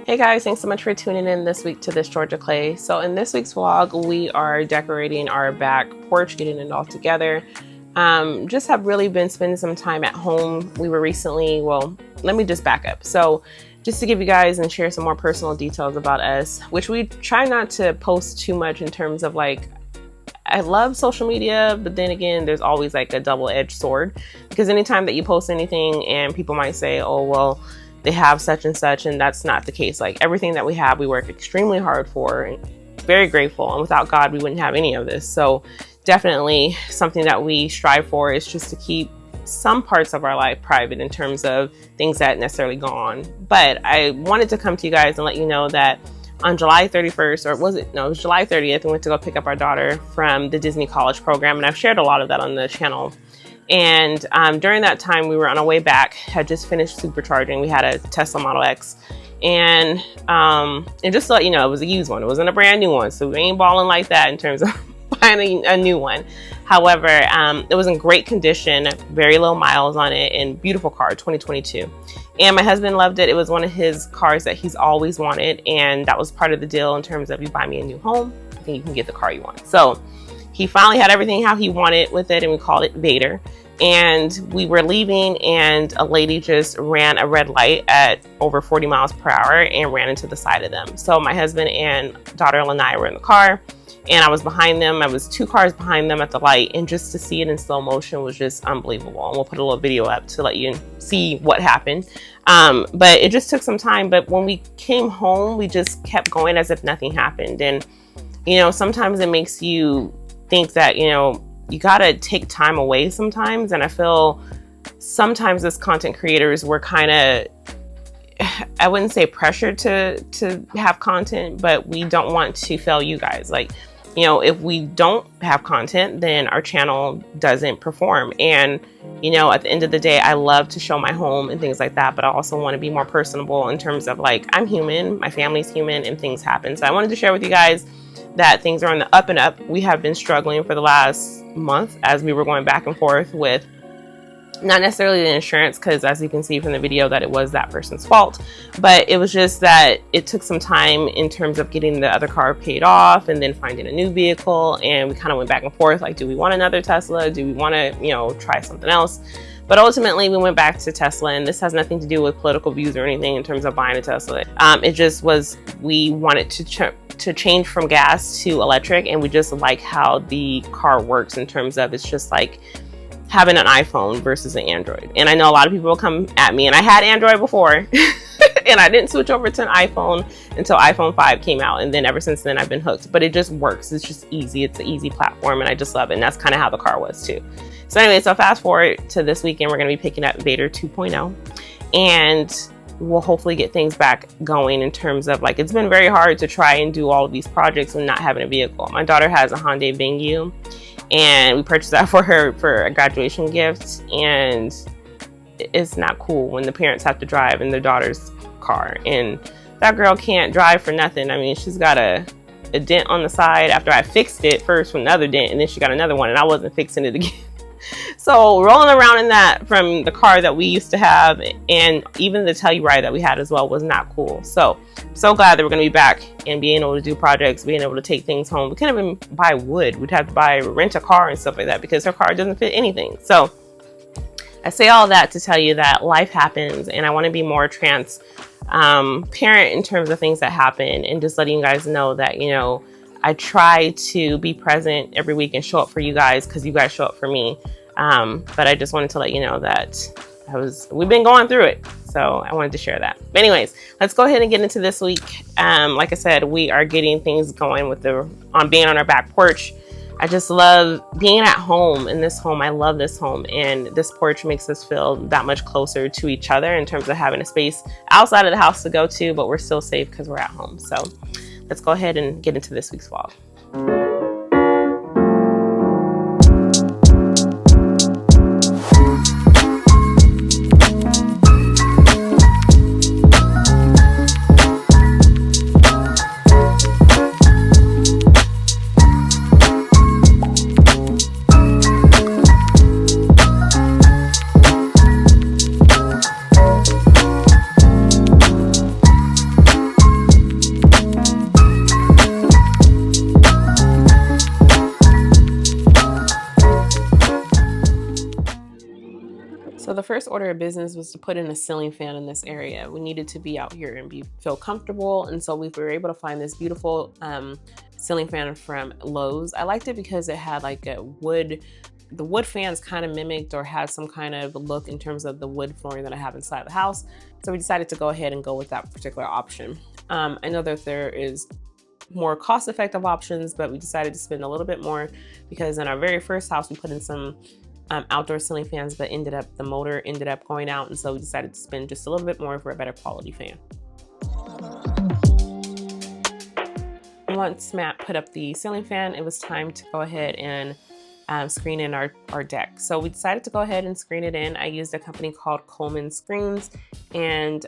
Hey guys, thanks so much for tuning in this week to This Georgia Clay. So in this week's vlog, we are decorating our back porch, getting it all together. Just have really been spending some time at home. We were recently, well, let me just back up. So just to give you guys and share some more personal details about us, which we try not to post too much in terms of like, I love social media, but then again, there's always like a double-edged sword, because anytime that you post anything and people might say, oh, well, they have such and such, and that's not the case. Like everything that we have, we work extremely hard for, and very grateful. And without God, we wouldn't have any of this. So definitely something that we strive for is just to keep some parts of our life private in terms of things that necessarily go on. But I wanted to come to you guys and let you know that on July 31st, or was it? No, it was July 30th, we went to go pick up our daughter from the Disney College program. And I've shared a lot of that on the channel. And during that time, we were on our way back, had just finished supercharging. We had a Tesla Model X. And just to let you know, it was a used one. It wasn't a brand new one. So we ain't balling like that in terms of buying a new one. However, it was in great condition, very low miles on it, and beautiful car, 2022. And my husband loved it. It was one of his cars that he's always wanted. And that was part of the deal in terms of you buy me a new home, I think you can get the car you want. So he finally had everything how he wanted with it, and we called it Vader. And we were leaving, and a lady just ran a red light at over 40 miles per hour and ran into the side of them. So my husband and daughter Lanai were in the car, and I was behind them. I was 2 cars behind them at the light, and just to see it in slow motion was just unbelievable. And we'll put a little video up to let you see what happened. But it just took some time. But when we came home, we just kept going as if nothing happened. And, you know, sometimes it makes you think that, you know, you gotta take time away sometimes. And I feel sometimes as content creators, we're kind of, I wouldn't say pressured to have content, but we don't want to fail you guys. Like, you know, if we don't have content, then our channel doesn't perform. And, you know, at the end of the day, I love to show my home and things like that, but I also want to be more personable in terms of like, I'm human, my family's human, and things happen. So I wanted to share with you guys that things are on the up and up. We have been struggling for the last month as we were going back and forth with not necessarily the insurance, because as you can see from the video that it was that person's fault, but it was just that it took some time in terms of getting the other car paid off and then finding a new vehicle. And we kind of went back and forth, like, do we want another Tesla? Do we want to, you know, try something else? But ultimately we went back to Tesla, and this has nothing to do with political views or anything in terms of buying a Tesla. It just was, we wanted to change from gas to electric, and we just like how the car works in terms of it's just like having an iPhone versus an Android. And I know a lot of people will come at me, and I had Android before and I didn't switch over to an iPhone until iPhone 5 came out, and then ever since then I've been hooked. But it just works. It's just easy. It's an easy platform, and I just love it. And that's kind of how the car was too. So anyway, so fast forward to this weekend, we're going to be picking up Vader 2.0, and we'll hopefully get things back going in terms of like, it's been very hard to try and do all of these projects and not having a vehicle. My daughter has a Hyundai Venue, and we purchased that for her for a graduation gift, and it's not cool when the parents have to drive in their daughter's car, and that girl can't drive for nothing. I mean, she's got a dent on the side after I fixed it first from another dent, and then she got another one, and I wasn't fixing it again. So rolling around in that from the car that we used to have, and even the Telluride that we had as well, was not cool. So glad that we're going to be back and being able to do projects, being able to take things home. We couldn't even buy wood. We'd have to rent a car and stuff like that because her car doesn't fit anything. So I say all that to tell you that life happens, and I want to be more transparent in terms of things that happen, and just letting you guys know that, you know, I try to be present every week and show up for you guys because you guys show up for me. But I just wanted to let you know that we've been going through it. So I wanted to share that. But anyways, let's go ahead and get into this week. Like I said, we are getting things going with on being on our back porch. I just love being at home in this home. I love this home, and this porch makes us feel that much closer to each other in terms of having a space outside of the house to go to, but we're still safe because we're at home. So let's go ahead and get into this week's vlog. first order of business was to put in a ceiling fan in this area. We needed to be out here and feel comfortable, and so we were able to find this beautiful ceiling fan from Lowe's. I liked it because it had like a the wood fans kind of mimicked or had some kind of look in terms of the wood flooring that I have inside the house. So we decided to go ahead and go with that particular option. I know that there is more cost-effective options, but we decided to spend a little bit more because in our very first house, we put in some outdoor ceiling fans, but the motor ended up going out. And so we decided to spend just a little bit more for a better quality fan. Once Matt put up the ceiling fan, it was time to go ahead and screen in our deck. So we decided to go ahead and screen it in. I used a company called COLEMAN Screens, and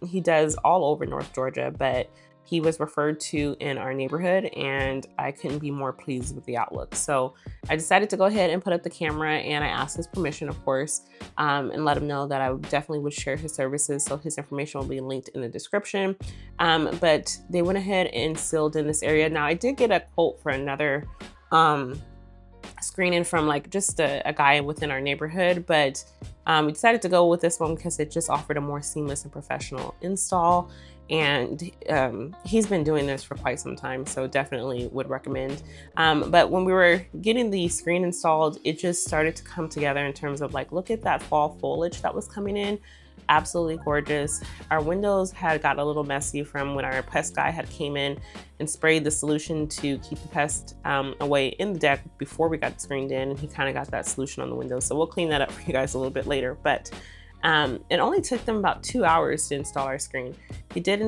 he does all over North Georgia, but he was referred to in our neighborhood, and I couldn't be more pleased with the outlook. So I decided to go ahead and put up the camera, and I asked his permission, of course, and let him know that I definitely would share his services. So his information will be linked in the description. But they went ahead and sealed in this area. Now I did get a quote for another screening from like just a guy within our neighborhood, but we decided to go with this one because it just offered a more seamless and professional install. And he's been doing this for quite some time, so definitely would recommend. But when we were getting the screen installed, it just started to come together in terms of like, look at that fall foliage that was coming in. Absolutely gorgeous. Our windows had got a little messy from when our pest guy had came in and sprayed the solution to keep the pest away in the deck before we got screened in, and he kind of got that solution on the windows. So we'll clean that up for you guys a little bit later. But it only took them about 2 hours to install our screen. He did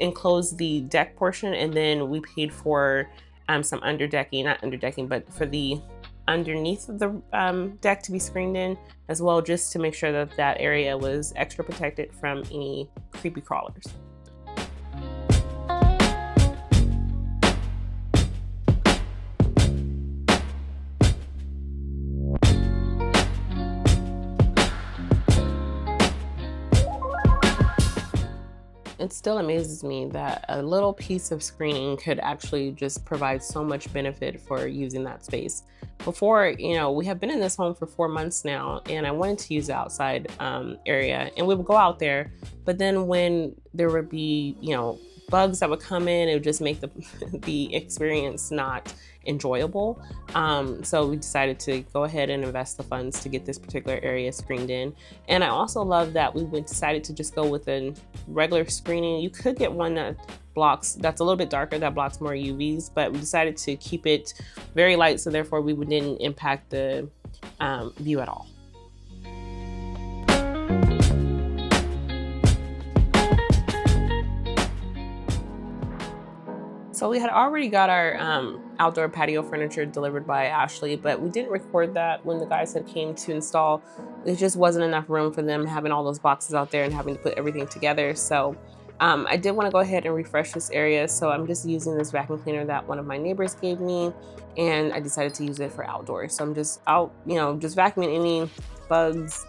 enclose the deck portion, and then we paid for some underdecking, not underdecking, but for the underneath of the deck to be screened in as well, just to make sure that that area was extra protected from any creepy crawlers. It still amazes me that a little piece of screening could actually just provide so much benefit for using that space. Before, we have been in this home for 4 months now, and I wanted to use the outside area, and we would go out there, but then when there would be, bugs that would come in, it would just make the experience not enjoyable. So we decided to go ahead and invest the funds to get this particular area screened in. And I also love that we decided to just go with a regular screening. You could get one that's a little bit darker, that blocks more UVs, but we decided to keep it very light, so therefore we didn't impact the view at all. So we had already got our outdoor patio furniture delivered by Ashley, but we didn't record that when the guys had came to install. There just wasn't enough room for them having all those boxes out there and having to put everything together. So I did want to go ahead and refresh this area. So I'm just using this vacuum cleaner that one of my neighbors gave me, and I decided to use it for outdoors. So I'm just out, just vacuuming any bugs,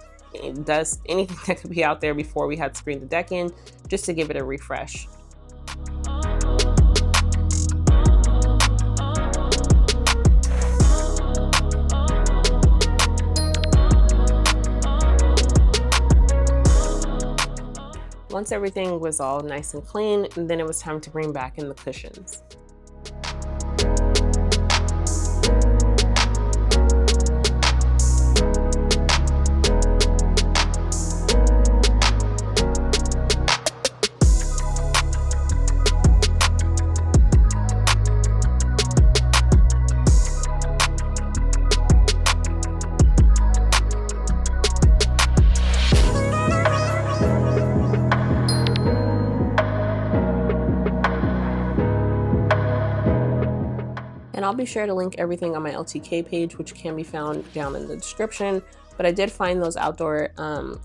dust, anything that could be out there before we had screened the deck in, just to give it a refresh. Once everything was all nice and clean, then it was time to bring back in the cushions. And I'll be sure to link everything on my LTK page, which can be found down in the description. But I did find those outdoor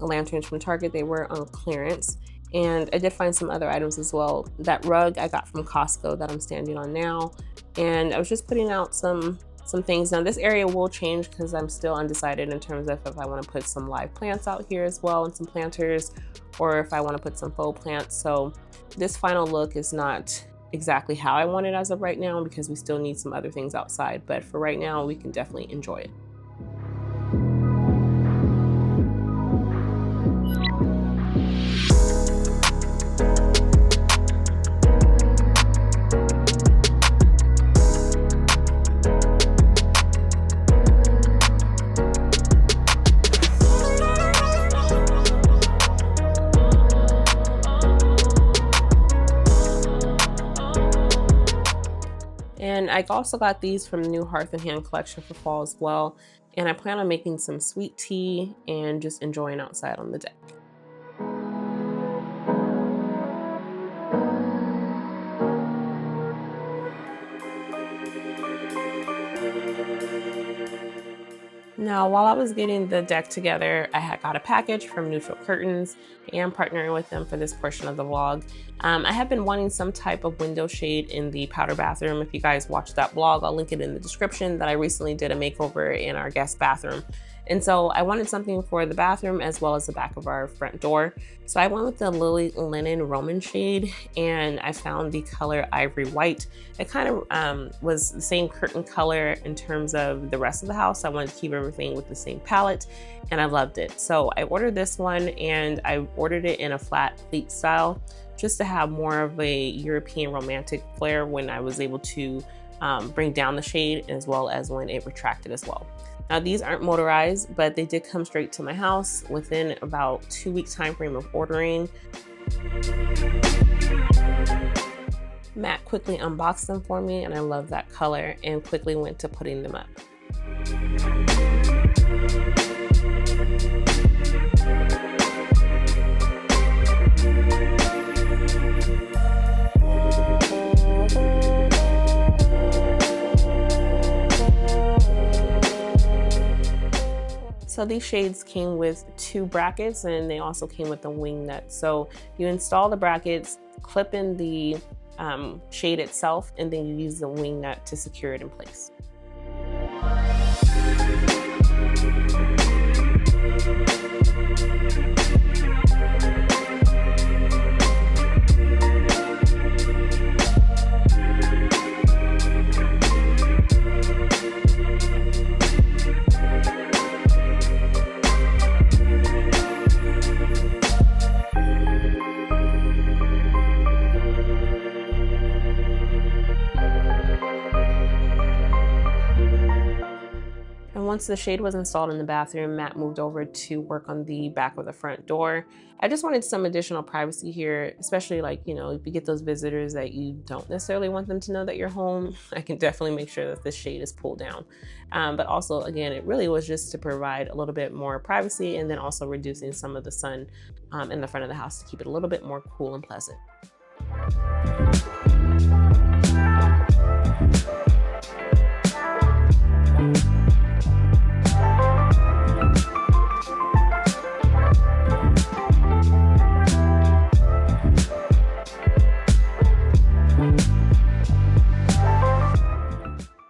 lanterns from Target. They were on clearance. And I did find some other items as well. That rug I got from Costco that I'm standing on now. And I was just putting out some things. Now this area will change because I'm still undecided in terms of if I want to put some live plants out here as well and some planters, or if I want to put some faux plants. So this final look is not exactly how I want it as of right now, because we still need some other things outside, but for right now we can definitely enjoy it. And I also got these from the new Hearth and Hand collection for fall as well. And I plan on making some sweet tea and just enjoying outside on the deck. Now, while I was getting the deck together, I had got a package from Neutral Curtains and partnering with them for this portion of the vlog. I have been wanting some type of window shade in the powder bathroom. If you guys watched that vlog, I'll link it in the description, that I recently did a makeover in our guest bathroom. And so I wanted something for the bathroom as well as the back of our front door. So I went with the Lily Linen Roman shade, and I found the color Ivory White. It kind of was the same curtain color in terms of the rest of the house. I wanted to keep everything with the same palette, and I loved it. So I ordered this one, and I ordered it in a flat pleat style just to have more of a European romantic flair when I was able to bring down the shade, as well as when it retracted as well. Now, these aren't motorized, but they did come straight to my house within about 2 weeks time frame of ordering. Matt quickly unboxed them for me, and I love that color, and quickly went to putting them up. So these shades came with 2 brackets, and they also came with a wing nut. So you install the brackets, clip in the shade itself, and then you use the wing nut to secure it in place. Once the shade was installed in the bathroom, Matt moved over to work on the back of the front door. I just wanted some additional privacy here, especially like, you know, if you get those visitors that you don't necessarily want them to know that you're home, I can definitely make sure that the shade is pulled down. But also, again, it really was just to provide a little bit more privacy, and then also reducing some of the sun in the front of the house to keep it a little bit more cool and pleasant.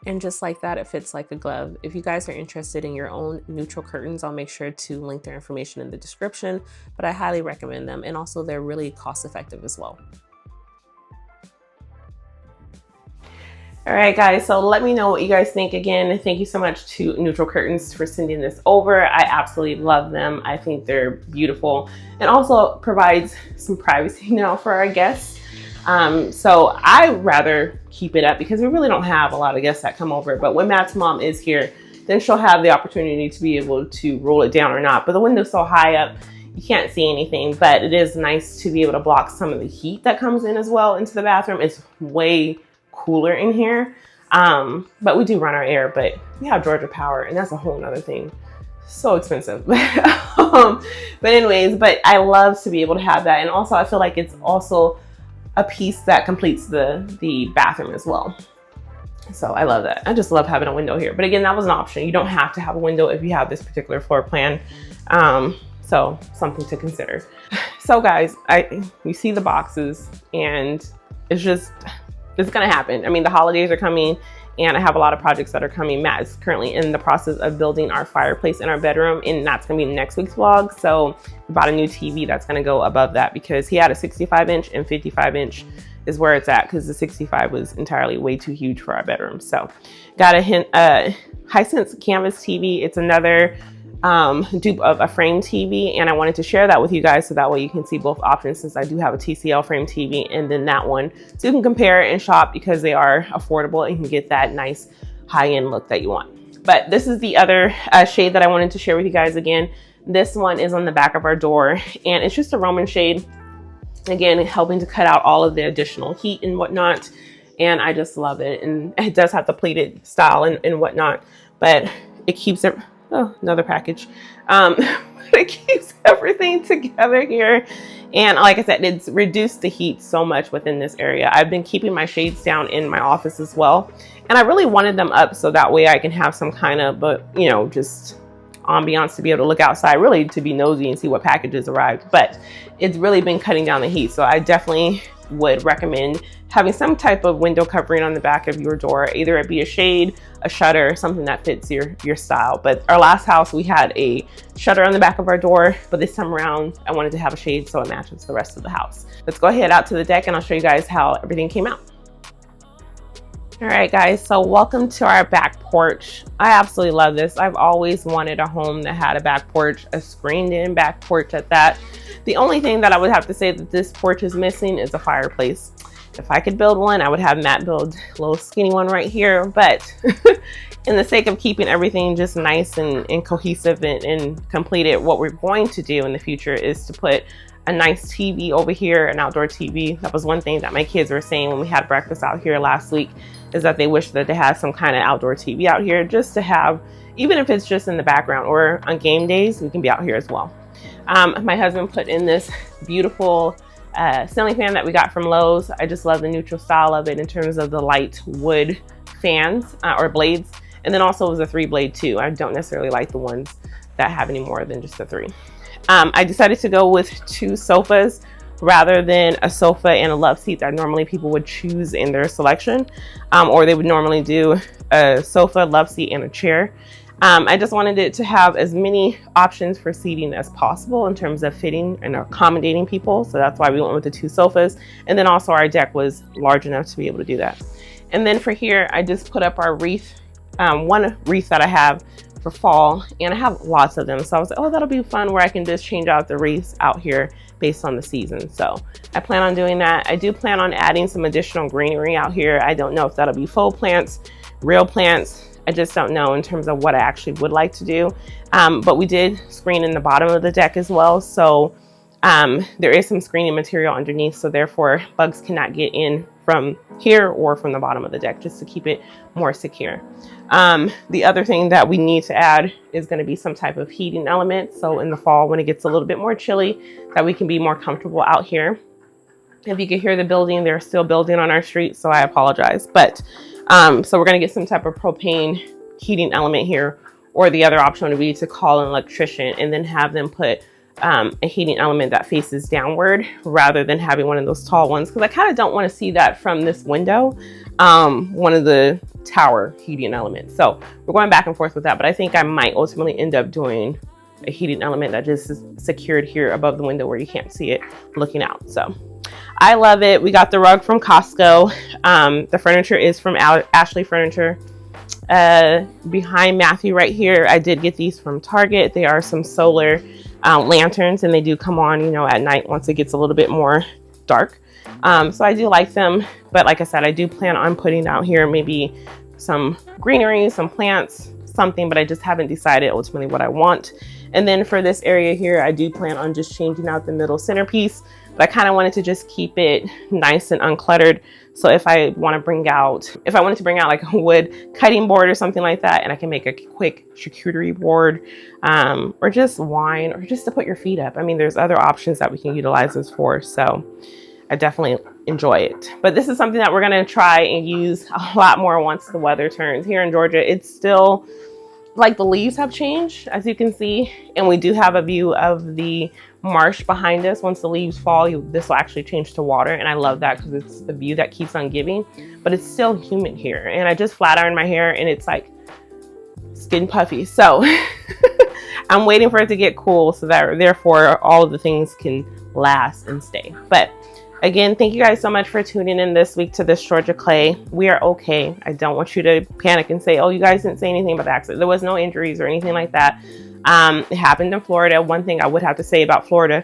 And just like that, it fits like a glove. If you guys are interested in your own neutral curtains, I'll make sure to link their information in the description, but I highly recommend them. And also they're really cost effective as well. All right, guys, so let me know what you guys think. Again, thank you so much to Neutral Curtains for sending this over. I absolutely love them. I think they're beautiful, and also provides some privacy now for our guests. So I rather keep it up because we really don't have a lot of guests that come over. But when Matt's mom is here, then she'll have the opportunity to be able to roll it down or not. But the window's so high up, you can't see anything. But it is nice to be able to block some of the heat that comes in as well into the bathroom. It's way cooler in here. But we do run our air, but we have Georgia Power, and that's a whole nother thing. So expensive. But anyways, but I love to be able to have that. And also I feel like it's also a piece that completes the bathroom as well. So I love that. I just love having a window here. But again, that was an option. You don't have to have a window if you have this particular floor plan. So something to consider. So guys, you see the boxes, and it's gonna happen. I mean, the holidays are coming, and I have a lot of projects that are coming. Matt is currently in the process of building our fireplace in our bedroom, and that's gonna be next week's vlog. So we bought a new TV that's gonna go above that, because he had a 65-inch, and 55-inch is where it's at, because the 65 was entirely way too huge for our bedroom. So got a Hisense Canvas TV. It's another dupe of a frame TV, and I wanted to share that with you guys so that way you can see both options, since I do have a TCL frame TV and then that one, so you can compare and shop, because they are affordable and you can get that nice high-end look that you want. But this is the other shade that I wanted to share with you guys. Again, this one is on the back of our door, and it's just a Roman shade, again helping to cut out all of the additional heat and whatnot. and I just love it. And it does have the pleated style and whatnot, but it keeps it, oh, another package. It keeps everything together here. And like I said, it's reduced the heat so much within this area. I've been keeping my shades down in my office as well. And I really wanted them up so that way I can have some kind of, you know, just ambiance to be able to look outside, really to be nosy and see what packages arrived. But it's really been cutting down the heat. So I definitely would recommend having some type of window covering on the back of your door, either it be a shade, a shutter, something that fits your style. But our last house, we had a shutter on the back of our door, but this time around, I wanted to have a shade so it matches the rest of the house. Let's go ahead out to the deck and I'll show you guys how everything came out. All right, guys, so welcome to our back porch. I absolutely love this. I've always wanted a home that had a back porch, a screened in back porch at that. The only thing that I would have to say that this porch is missing is a fireplace. If I could build one, I would have Matt build a little skinny one right here. But in the sake of keeping everything just nice and cohesive and completed, what we're going to do in the future is to put a nice TV over here, an outdoor TV. That was one thing that my kids were saying when we had breakfast out here last week, is that they wish that they had some kind of outdoor TV out here just to have, even if it's just in the background or on game days, we can be out here as well. My husband put in this beautiful ceiling fan that we got from Lowe's. I just love the neutral style of it in terms of the light wood fans or blades. And then also it was a 3-blade too. I don't necessarily like the ones that have any more than just the 3. I decided to go with 2 sofas rather than a sofa and a love seat that normally people would choose in their selection, or they would normally do a sofa, love seat, and a chair. I just wanted it to have as many options for seating as possible in terms of fitting and accommodating people. So that's why we went with the 2 sofas. And then also our deck was large enough to be able to do that. And then for here, I just put up our wreath, one wreath that I have for fall, and I have lots of them. So I was like, oh, that'll be fun where I can just change out the wreaths out here based on the season. So I plan on doing that. I do plan on adding some additional greenery out here. I don't know if that'll be faux plants, real plants. I just don't know in terms of what I actually would like to do. But we did screen in the bottom of the deck as well. So there is some screening material underneath. So therefore bugs cannot get in from here or from the bottom of the deck, just to keep it more secure. The other thing that we need to add is going to be some type of heating element. So in the fall, when it gets a little bit more chilly, that we can be more comfortable out here. If you can hear the building, they're still building on our street, so I apologize. But so we're going to get some type of propane heating element here, or the other option would be to call an electrician and then have them put a heating element that faces downward rather than having one of those tall ones, because I kind of don't want to see that from this window, one of the tower heating elements. So we're going back and forth with that, but I think I might ultimately end up doing a heating element that just is secured here above the window where you can't see it looking out. So I love it. We got the rug from Costco. The furniture is from Ashley Furniture. Behind Matthew right here, I did get these from Target. They are some solar lanterns, and they do come on, you know, at night once it gets a little bit more dark. So I do like them, but like I said, I do plan on putting out here maybe some greenery, some plants, something, but I just haven't decided ultimately what I want. And then for this area here, I do plan on just changing out the middle centerpiece, but I kind of wanted to just keep it nice and uncluttered. So if I wanted to bring out like a wood cutting board or something like that, and I can make a quick charcuterie board, or just wine, or just to put your feet up. I mean, there's other options that we can utilize this for. So I definitely enjoy it. But this is something that we're going to try and use a lot more once the weather turns. Here in Georgia, it's still like the leaves have changed, as you can see, and we do have a view of the marsh behind us. Once the leaves fall, this will actually change to water, and I love that because it's the view that keeps on giving. But it's still humid here, and I just flat ironed my hair and it's like skin puffy. So I'm waiting for it to get cool so that therefore all of the things can last and stay. But again, thank you guys so much for tuning in this week to this Georgia Clay. We are okay. I don't want you to panic and say, oh, you guys didn't say anything about the accident. There was no injuries or anything like that. It happened in Florida. One thing I would have to say about Florida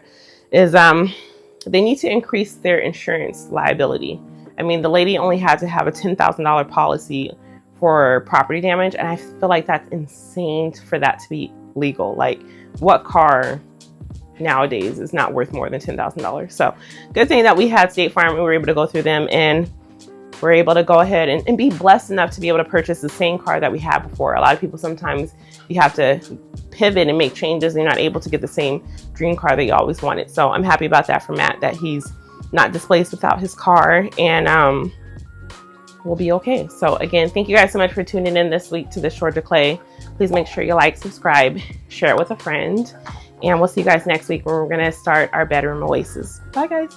is they need to increase their insurance liability. I mean, the lady only had to have a $10,000 policy for property damage, and I feel like that's insane for that to be legal. Like, what car nowadays is not worth more than $10,000? So good thing that we had State Farm and we were able to go through them and we're able to go ahead and be blessed enough to be able to purchase the same car that we had before. A lot of people, sometimes you have to pivot and make changes and you're not able to get the same dream car that you always wanted. So I'm happy about that for Matt, that he's not displaced without his car, and we'll be okay. So again, thank you guys so much for tuning in this week to this Georgia Clay. Please make sure you like, subscribe, share it with a friend, and we'll see you guys next week when we're going to start our bedroom oasis. Bye guys.